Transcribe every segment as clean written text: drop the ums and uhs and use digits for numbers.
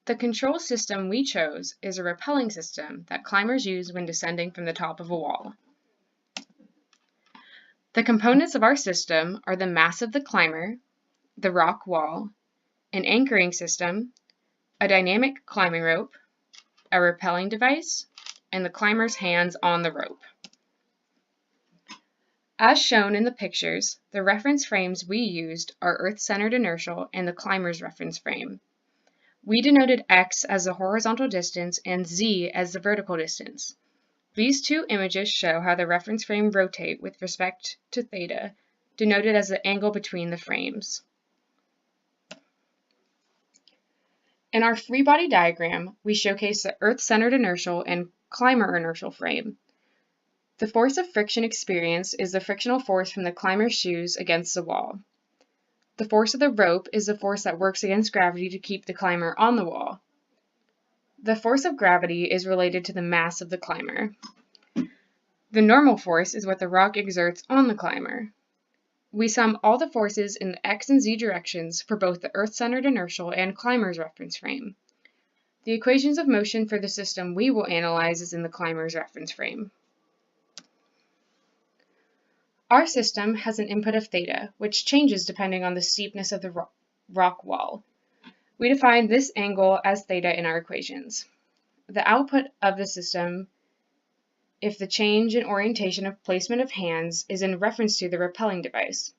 The control system we chose is a rappelling system that climbers use when descending from the top of a wall. The components of our system are the mass of the climber, the rock wall, an anchoring system, a dynamic climbing rope, a rappelling device, and the climber's hands on the rope. As shown in the pictures, the reference frames we used are earth-centered inertial and the climber's reference frame. We denoted x as the horizontal distance and z as the vertical distance. These two images show how the reference frame rotate with respect to theta, denoted as the angle between the frames. In our free body diagram, we showcase the earth-centered inertial and climber inertial frame. The force of friction experienced is the frictional force from the climber's shoes against the wall. The force of the rope is the force that works against gravity to keep the climber on the wall. The force of gravity is related to the mass of the climber. The normal force is what the rock exerts on the climber. We sum all the forces in the x and z directions for both the earth-centered inertial and climber's reference frame. The equations of motion for the system we will analyze is in the climber's reference frame. Our system has an input of theta, which changes depending on the steepness of the rock wall. We define this angle as theta in our equations. The output of the system, if the change in orientation of placement of hands is in reference to the rappelling device.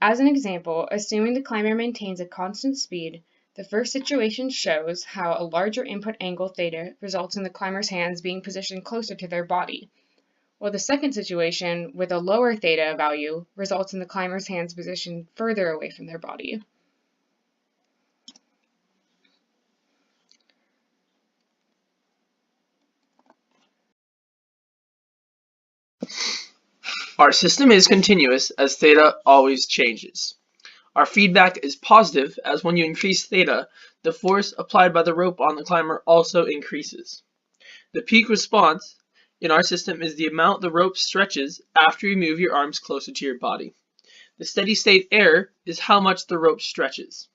As an example, assuming the climber maintains a constant speed, the first situation shows how a larger input angle theta results in the climber's hands being positioned closer to their body, while the second situation with a lower theta value results in the climber's hands positioned further away from their body. Our system is continuous as theta always changes. Our feedback is positive as when you increase theta, the force applied by the rope on the climber also increases. The peak response in our system is the amount the rope stretches after you move your arms closer to your body. The steady state error is how much the rope stretches.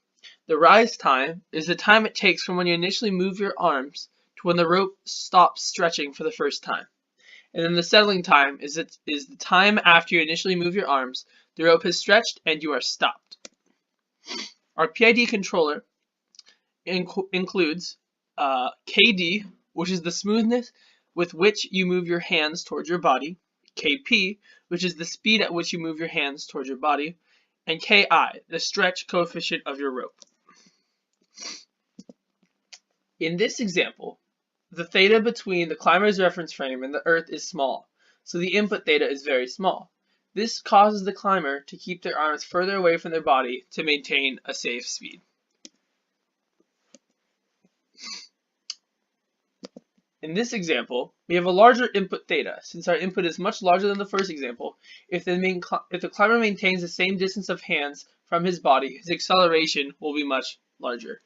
The rise time is the time it takes from when you initially move your arms to when the rope stops stretching for the first time. And then the settling time is the time after you initially move your arms, the rope has stretched and you are stopped. Our PID controller includes KD, which is the smoothness with which you move your hands towards your body, KP, which is the speed at which you move your hands towards your body, and KI, the stretch coefficient of your rope. In this example, the theta between the climber's reference frame and the earth is small, so the input theta is very small. This causes the climber to keep their arms further away from their body to maintain a safe speed. In this example, we have a larger input theta. Since our input is much larger than the first example, if the climber maintains the same distance of hands from his body, his acceleration will be much larger.